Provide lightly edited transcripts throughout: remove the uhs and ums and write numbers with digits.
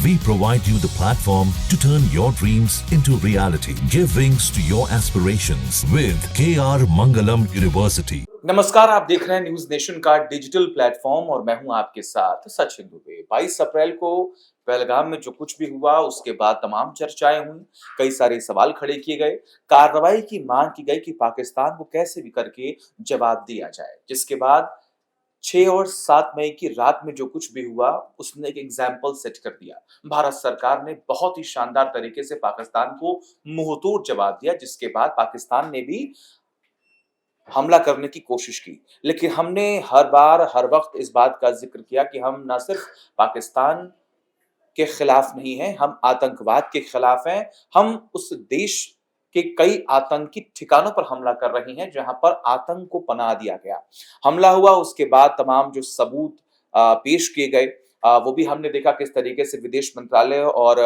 We provide you the platform to turn your dreams into reality. Give wings to your aspirations with KR Mangalam University. नमस्कार, आप देख रहे हैं news nation का digital platform और मैं हूं आपके साथ सचिन दुबे। 22 अप्रैल को पहलगाम में जो कुछ भी हुआ उसके बाद तमाम चर्चाएं हुई, कई सारे सवाल खड़े किए गए, कार्रवाई की मांग की गई कि पाकिस्तान को कैसे भी करके जवाब दिया जाए। जिसके बाद 6 और 7 मई की रात में जो कुछ भी हुआ उसने एक एग्जाम्पल सेट कर दिया। भारत सरकार ने बहुत ही शानदार तरीके से पाकिस्तान को मुंहतोड़ जवाब दिया, जिसके बाद पाकिस्तान ने भी हमला करने की कोशिश की। लेकिन हमने हर बार हर वक्त इस बात का जिक्र किया कि हम ना सिर्फ पाकिस्तान के खिलाफ नहीं हैं, हम आतंकवाद के खिलाफ हैं। हम उस देश के कई आतंकी ठिकानों पर हमला कर रहे हैं जहां पर आतंक को पनाह दिया गया। हमला हुआ उसके बाद तमाम जो सबूत पेश किए गए, वो भी हमने देखा किस तरीके से विदेश मंत्रालय और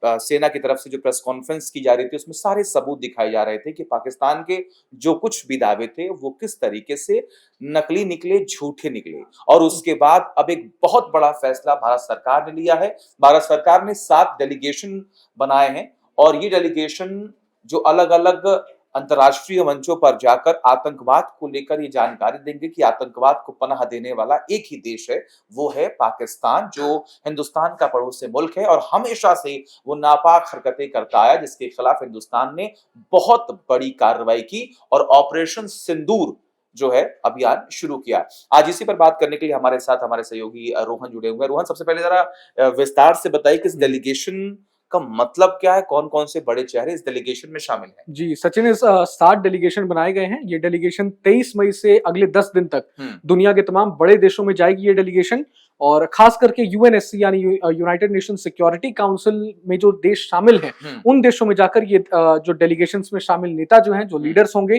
सेना की तरफ से जो प्रेस कॉन्फ्रेंस की जा रही थी उसमें सारे सबूत दिखाए जा रहे थे कि पाकिस्तान के जो कुछ भी दावे थे वो किस तरीके से नकली निकले, झूठे निकले। और उसके बाद अब एक बहुत बड़ा फैसला भारत सरकार ने लिया है। भारत सरकार ने 7 डेलीगेशन बनाए हैं और ये डेलीगेशन जो अलग-अलग अंतर्राष्ट्रीय मंचों पर जाकर आतंकवाद को लेकर ये जानकारी देंगे कि आतंकवाद को पनाह देने वाला एक ही देश है, वो है पाकिस्तान, जो हिंदुस्तान का पड़ोसी मुल्क है और हमेशा से वो नापाक हरकतें करता आया, जिसके खिलाफ हिंदुस्तान ने बहुत बड़ी कार्रवाई की और ऑपरेशन सिंदूर जो है अभियान शुरू किया। आज इसी पर बात करने के लिए हमारे साथ हमारे सहयोगी रोहन जुड़े हुए हैं। रोहन, सबसे पहले जरा विस्तार से बताइए कि इस डेलीगेशन का मतलब क्या है, कौन-कौन से बड़े चेहरे इस डेलीगेशन में शामिल हैं? जी सचिन, इस 7 डेलीगेशन बनाए गए हैं। ये डेलीगेशन 23 मई से अगले 10 दिन तक दुनिया के तमाम बड़े देशों में जाएगी ये डेलीगेशन, और खास करके यूएनएससी यानी यूनाइटेड नेशन सिक्योरिटी काउंसिल में जो देश शामिल हैं उन देशों में जाकर ये जो डेलीगेशंस में शामिल नेता जो हैं, जो लीडर्स होंगे,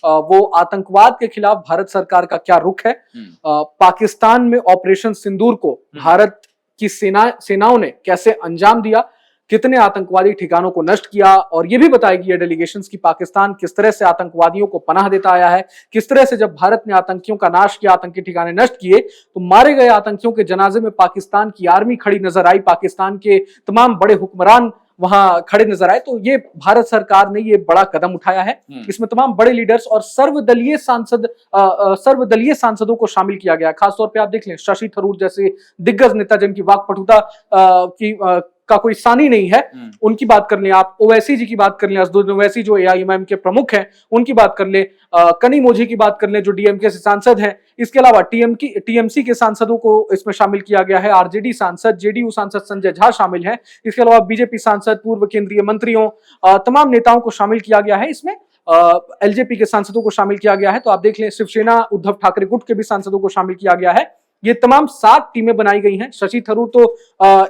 वो आतंकवाद के खिलाफ भारत सरकार का क्या रुख है, पाकिस्तान में ऑपरेशन सिंदूर को भारत की सेनाओं ने कैसे अंजाम दिया, कितने आतंकवादी ठिकानों को नष्ट किया, और ये भी बताएगी ये डेलीगेशंस कि पाकिस्तान किस तरह से आतंकवादियों को पनाह देता आया है, किस तरह से जब भारत ने आतंकियों का नाश किया, आतंकी ठिकाने नष्ट किए, तो मारे गए आतंकियों के जनाजे में पाकिस्तान की आर्मी खड़ी नजर आई, पाकिस्तान के तमाम बड़े हुक्मरान वहां खड़े नजर आए। तो ये भारत सरकार ने ये बड़ा कदम उठाया है। इसमें तमाम बड़े लीडर्स और सर्वदलीय सांसदों को शामिल किया गया। खासतौर पे आप देख लें, शशि थरूर जैसे दिग्गज नेता जिनकी वाक्पटुता का कोई सानी नहीं है, उनकी बात कर लें आप, ओवैसी जी की बात कर लें, असदुद्दीन ओवैसी जो एआईएमआईएम के प्रमुख हैं उनकी बात कर लें, कनिमोझी की बात कर लें जो डीएमके से सांसद हैं। इसके अलावा टीएमसी के सांसदों को इसमें शामिल किया गया है। आरजेडी सांसद, जेडीयू सांसद संजय झा शामिल हैं। इसके अलावा बीजेपी सांसद, पूर्व केंद्रीय मंत्रियों, तमाम नेताओं को शामिल किया गया है। इसमें एलजेपी के सांसदों को शामिल किया गया है। तो आप देख लें, शिवसेना उद्धव ठाकरे गुट के भी सांसदों को शामिल किया गया है। ये तमाम 7 टीमें बनाई गई हैं। शशि थरूर तो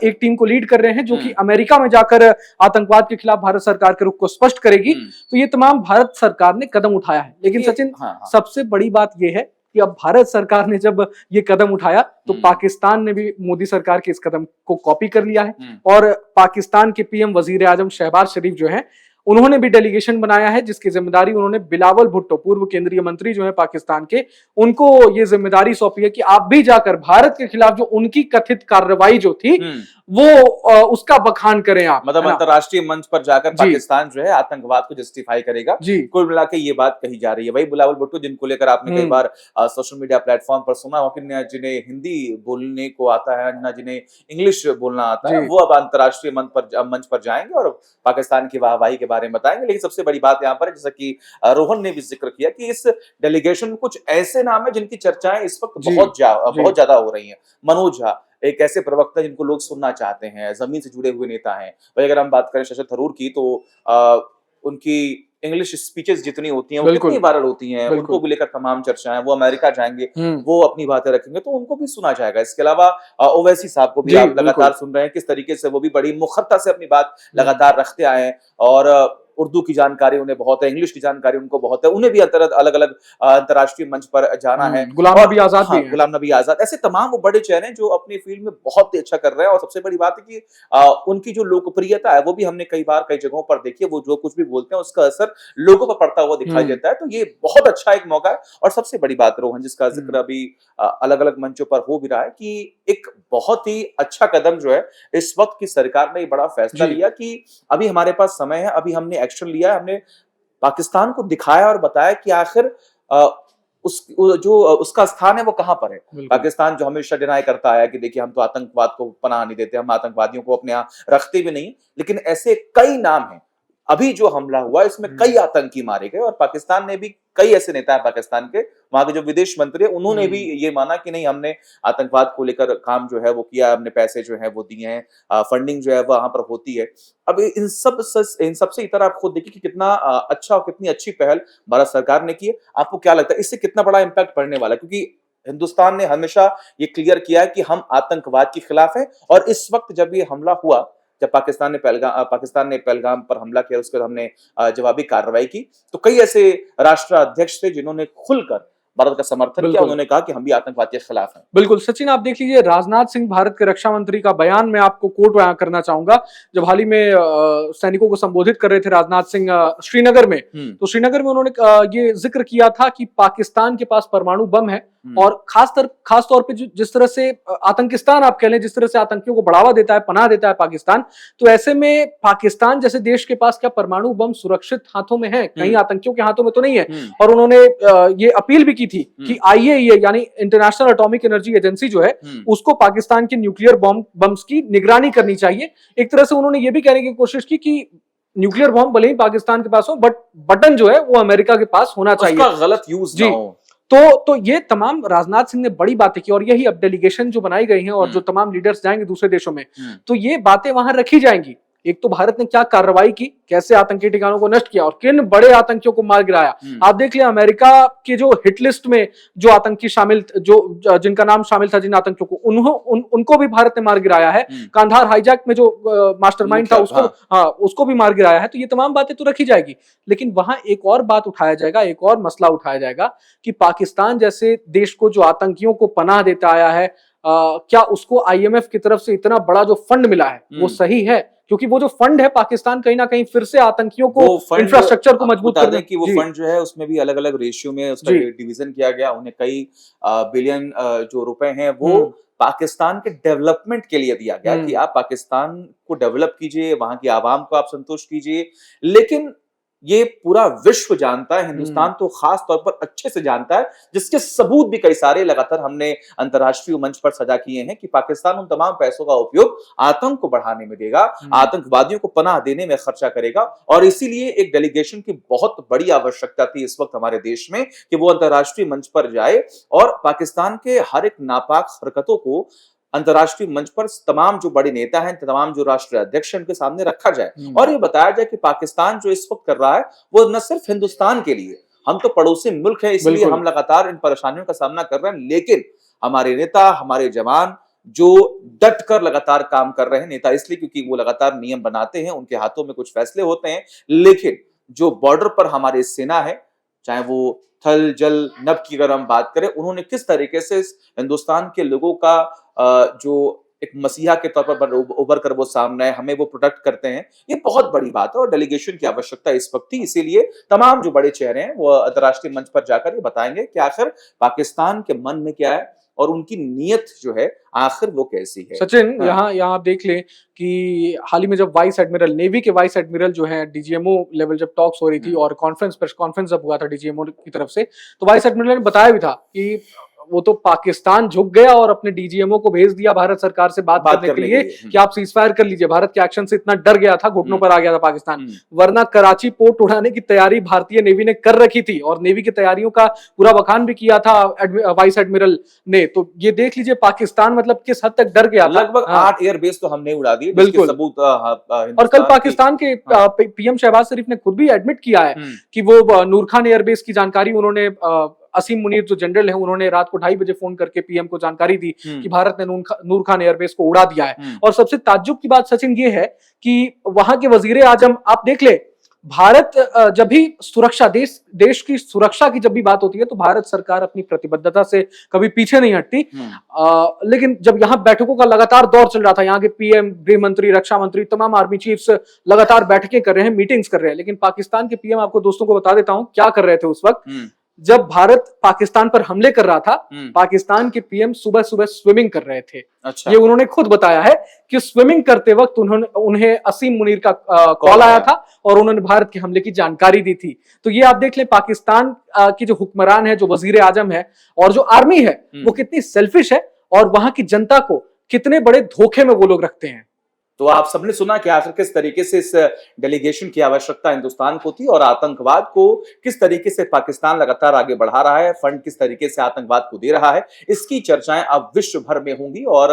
एक टीम को लीड कर रहे हैं जो कि अमेरिका में जाकर आतंकवाद के खिलाफ भारत सरकार के रुख को स्पष्ट करेगी। तो ये तमाम भारत सरकार ने कदम उठाया है। लेकिन सचिन, सबसे बड़ी बात ये है कि अब भारत सरकार ने जब ये कदम उठाया तो पाकिस्तान ने भी मोदी सरकार के इस कदम को कॉपी कर लिया है और पाकिस्तान के पीएम वजीर आजम शहबाज शरीफ जो है उन्होंने भी डेलीगेशन बनाया है, जिसकी जिम्मेदारी उन्होंने बिलावल भुट्टो, पूर्व केंद्रीय मंत्री जो है पाकिस्तान के, उनको ये जिम्मेदारी सौंपी है कि आप भी जाकर भारत के खिलाफ जो उनकी कथित कार्रवाई जो थी वो उसका बखान करें आप। मतलब अंतर्राष्ट्रीय मंच पर जाकर पाकिस्तान जो है आतंकवाद को जस्टिफाई करेगा। कुल मिला के ये बात कही जा रही है। वही बिलावल भुट्टो जिनको लेकर आपने कई बार सोशल मीडिया प्लेटफॉर्म पर सुना हो कि जिन्हें हिंदी बोलने को आता है, ना जिन्हें इंग्लिश बोलना आता है, वो अब अंतर्राष्ट्रीय मंच पर जाएंगे और पाकिस्तान की वाहवाही के बारे में बताएंगे। लेकिन सबसे बड़ी बात यहाँ पर, जैसा कि रोहन ने भी जिक्र किया, कि इस डेलीगेशन में कुछ ऐसे नाम है जिनकी चर्चाएं इस वक्त बहुत ज्यादा हो रही है। मनोज झा एक ऐसे प्रवक्ता जिनको लोग सुनना चाहते हैं, जमीन से जुड़े हुए नेता हैं। वही अगर हम बात करें शशि थरूर की, तो उनकी इंग्लिश स्पीचेस जितनी होती हैं वो कितनी वायरल होती हैं, उनको भी लेकर तमाम चर्चाएं। वो अमेरिका जाएंगे, वो अपनी बातें रखेंगे, तो उनको भी सुना जाएगा। इसके अलावा ओवैसी साहब को भी आप लगातार सुन रहे हैं, किस तरीके से वो भी बड़ी मुखरता से अपनी बात लगातार रखते आए हैं और उर्दू की जानकारी उन्हें बहुत है, इंग्लिश की जानकारी उनको बहुत है, उन्हें भी अलग अलग अंतर्राष्ट्रीय मंच पर जाना है। गुलाम नबी आजाद भी हाँ, हैं। गुलाम नबी आजाद, ऐसे तमाम वो बड़े चेहरे हैं जो अपनी फील्ड में बहुत ही अच्छा कर रहे हैं। और सबसे बड़ी बात है कि उनकी जो लोकप्रियता है वो भी हमने कई बार कई जगहों पर देखी है। वो जो कुछ भी बोलते हैं उसका असर लोगों पर पड़ता हुआ दिखाई देता है। तो ये बहुत अच्छा एक मौका है। और सबसे बड़ी बात रोहन, जिसका जिक्र अभी अलग अलग मंचों पर हो भी रहा है, कि एक बहुत ही अच्छा कदम जो है इस वक्त की सरकार ने ये बड़ा फैसला लिया कि अभी हमारे पास समय है, अभी हमने एक्शन लिया है, हमने पाकिस्तान को दिखाया और बताया कि आखिर उसका स्थान है वो कहां पर है। पाकिस्तान जो हमेशा डिनाई करता आया कि देखिए हम तो आतंकवाद को पनाह नहीं देते, हम आतंकवादियों को अपने यहाँ रखते भी नहीं, लेकिन ऐसे कई नाम हैं। अभी जो हमला हुआ इसमें कई आतंकी मारे गए और पाकिस्तान ने भी, कई ऐसे नेता है पाकिस्तान के, वहां के जो विदेश मंत्री है उन्होंने भी ये माना कि नहीं, हमने आतंकवाद को लेकर काम जो है वो किया, हमने पैसे जो है वो दिए हैं, फंडिंग जो है वहां पर होती है। अब इन सब से इतर आप खुद देखिए कि कितना अच्छा और कितनी अच्छी पहल भारत सरकार ने की है। आपको क्या लगता है इससे कितना बड़ा इम्पैक्ट पड़ने वाला है? क्योंकि हिंदुस्तान ने हमेशा ये क्लियर किया है कि हम आतंकवाद के खिलाफ हैं। और इस वक्त जब ये हमला हुआ, जब पाकिस्तान ने पहलगाम पर हमला किया, उसके बाद हमने जवाबी कार्रवाई की, तो कई ऐसे राष्ट्राध्यक्ष थे जिन्होंने खुलकर भारत का समर्थन किया। उन्होंने कहा कि हम भी आतंकवाद के खिलाफ हैं। बिल्कुल सचिन, आप देख लीजिए राजनाथ सिंह भारत के रक्षा मंत्री का बयान मैं आपको कोट बयान करना चाहूंगा। जब हाल ही में सैनिकों को संबोधित कर रहे थे राजनाथ सिंह श्रीनगर में, तो श्रीनगर में उन्होंने ये जिक्र किया था कि पाकिस्तान के पास परमाणु बम है और खास तौर पे जिस तरह से आतंकिस्तान आप कह लें, जिस तरह से आतंकियों को बढ़ावा देता है, पनाह देता है पाकिस्तान, तो ऐसे में पाकिस्तान जैसे देश के पास क्या परमाणु बम सुरक्षित हाथों में है? कहीं आतंकियों के हाथों में तो नहीं है। और उन्होंने ये अपील भी की थी कि आईएईए यानी इंटरनेशनल एटॉमिक एनर्जी एजेंसी जो है उसको पाकिस्तान के न्यूक्लियर बम्स की निगरानी करनी चाहिए। एक तरह से उन्होंने ये भी कहने की कोशिश की कि न्यूक्लियर बॉम्ब भले ही पाकिस्तान के पास हो, बट बटन जो है वो अमेरिका के पास होना चाहिए, उसका गलत यूज ना हो। तो ये तमाम राजनाथ सिंह ने बड़ी बातें की और यही अब डेलीगेशन जो बनाई गई हैं और जो तमाम लीडर्स जाएंगे दूसरे देशों में, तो ये बातें वहां रखी जाएंगी। एक तो भारत ने क्या कार्रवाई की, कैसे आतंकी ठिकानों को नष्ट किया और किन बड़े आतंकियों को मार गिराया। आप देख लिया अमेरिका के जो हिट लिस्ट में जो आतंकी शामिल, जो जिनका नाम शामिल था, जिन आतंकियों को उनको भी भारत ने मार गिराया है। कांधार हाईजैक में जो मास्टरमाइंड था उसको भी मार गिराया है। तो ये तमाम बातें तो रखी जाएगी, लेकिन वहां एक और बात उठाया जाएगा, एक और मसला उठाया जाएगा कि पाकिस्तान जैसे देश को जो आतंकियों को पनाह देता आया है, क्या उसको आईएमएफ की तरफ से इतना बड़ा जो फंड मिला है वो सही है? क्योंकि वो जो फंड है, पाकिस्तान कहीं ना कहीं फिर से आतंकियों को, इंफ्रास्ट्रक्चर को मजबूत करने की, वो फंड जो है उसमें भी अलग अलग रेशियो में उसका डिवीजन किया गया। उन्हें कई बिलियन जो रुपए हैं वो पाकिस्तान के डेवलपमेंट के लिए दिया गया कि आप पाकिस्तान को डेवलप कीजिए, वहां की आवाम को आप संतुष्ट कीजिए। लेकिन ये पूरा विश्व जानता है, हिंदुस्तान तो खास तौर पर अच्छे से जानता है, जिसके सबूत भी कई सारे लगातार हमने अंतर्राष्ट्रीय मंच पर सजा किए हैं कि पाकिस्तान उन तमाम पैसों का उपयोग आतंक को बढ़ाने में देगा, आतंकवादियों को पनाह देने में खर्चा करेगा। और इसीलिए एक डेलीगेशन की बहुत बड़ी आवश्यकता थी इस वक्त हमारे देश में कि वो अंतर्राष्ट्रीय मंच पर जाए और पाकिस्तान के हर एक नापाक हरकतों को अंतर्राष्ट्रीय मंच पर तमाम जो बड़े नेता हैं, तमाम जो राष्ट्रीय अध्यक्ष हैं, उनके सामने रखा जाए और ये बताया जाए कि पाकिस्तान जो इस वक्त कर रहा है वो न सिर्फ हिंदुस्तान के लिए, हम तो पड़ोसी मुल्क हैं इसलिए हम लगातार इन परेशानियों का सामना कर रहे हैं, लेकिन हमारे नेता, हमारे जवान जो डट कर लगातार काम कर रहे हैं, नेता इसलिए क्योंकि वो लगातार नियम बनाते हैं, उनके हाथों में कुछ फैसले होते हैं, लेकिन जो बॉर्डर पर हमारी सेना है, चाहे वो थल जल नभ की अगर हम बात करें, उन्होंने किस तरीके से हिंदुस्तान के लोगों का जो एक मसीहा के तौर पर उभर कर वो सामने है, हमें वो प्रोटेक्ट करते हैं, ये बहुत बड़ी बात है और डेलीगेशन की आवश्यकता इस वक्त थी। इसीलिए तमाम जो बड़े चेहरे हैं वो अंतर्राष्ट्रीय मंच पर जाकर ये बताएंगे कि आखिर पाकिस्तान के मन में क्या है और उनकी नीयत जो है आखिर वो कैसी है। सचिन, यहाँ आप देख लें कि हाल ही में जब वाइस एडमिरल, नेवी के वाइस एडमिरल जो है, डीजीएमओ लेवल जब टॉक्स हो रही थी और प्रेस कॉन्फ्रेंस जब हुआ था डीजीएमओ की तरफ से, तो वाइस एडमिरल ने बताया भी था कि वो तो पाकिस्तान झुक गया और अपने डीजीएमओ को भेज दिया भारत सरकार से बात करने के लिए कि आप सीजफायर कर लीजिए। भारत के एक्शन से इतना डर गया था, घुटनों पर आ गया था पाकिस्तान, वरना कराची पोर्ट उड़ाने की तैयारी भारतीय नेवी ने कर रखी थी और नेवी की तैयारियों का पूरा बखान भी किया था वाइस एडमिरल ने। तो ये देख लीजिए पाकिस्तान मतलब किस हद तक डर गया था। लगभग 8 एयरबेस तो हमने उड़ा दिए, बिल्कुल सबूत। और कल पाकिस्तान के पीएम शहबाज शरीफ ने खुद भी एडमिट किया है कि वो नूर खान एयरबेस की जानकारी उन्होंने, असीम मुनीर जो जनरल है, उन्होंने रात को 2:30 बजे फोन करके पीएम को जानकारी दी कि भारत ने नूर खान एयरबेस को उड़ा दिया है। और सबसे ताज्जुब की बात सचिन ये है कि वहां के वजीर आजम, आप देख ले, भारत जब भी सुरक्षा देश की सुरक्षा की जब भी बात होती है तो भारत सरकार अपनी प्रतिबद्धता से कभी पीछे नहीं हटती। लेकिन जब यहाँ बैठकों का लगातार दौर चल रहा था, यहाँ के पीएम, गृह मंत्री, रक्षा मंत्री, तमाम आर्मी चीफ्स लगातार बैठकें कर रहे हैं, मीटिंग्स कर रहे हैं, लेकिन पाकिस्तान के पीएम, आपको दोस्तों को बता देता हूं क्या कर रहे थे उस वक्त। जब भारत पाकिस्तान पर हमले कर रहा था, पाकिस्तान के पीएम सुबह सुबह स्विमिंग कर रहे थे। अच्छा। ये उन्होंने खुद बताया है कि स्विमिंग करते वक्त उन्हें असीम मुनीर का कॉल आया था और उन्होंने भारत के हमले की जानकारी दी थी। तो ये आप देख लें, पाकिस्तान की जो हुक्मरान है, जो वजीर आजम है और जो आर्मी है, वो कितनी सेल्फिश है और वहां की जनता को कितने बड़े धोखे में वो लोग रखते हैं। तो आप सबने सुना कि आखिर किस तरीके से इस डेलीगेशन की आवश्यकता हिंदुस्तान को थी और आतंकवाद को किस तरीके से पाकिस्तान लगातार आगे बढ़ा रहा है, फंड किस तरीके से आतंकवाद को दे रहा है। इसकी चर्चाएं अब विश्व भर में होंगी और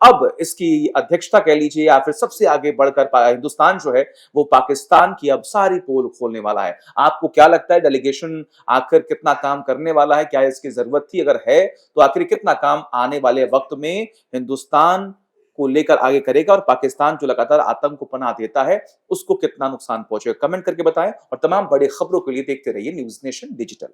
अब इसकी अध्यक्षता कह लीजिए या फिर सबसे आगे बढ़कर हिंदुस्तान जो है वो पाकिस्तान की अब सारी पोल खोलने वाला है। आपको क्या लगता है, डेलीगेशन आखिर कितना काम करने वाला है? क्या इसकी जरूरत थी? अगर है तो आखिर कितना काम आने वाले वक्त में हिंदुस्तान को लेकर आगे करेगा और पाकिस्तान जो लगातार आतंक को पनाह देता है उसको कितना नुकसान पहुंचेगा? कमेंट करके बताएं और तमाम बड़ी खबरों के लिए देखते रहिए न्यूज़ नेशन डिजिटल।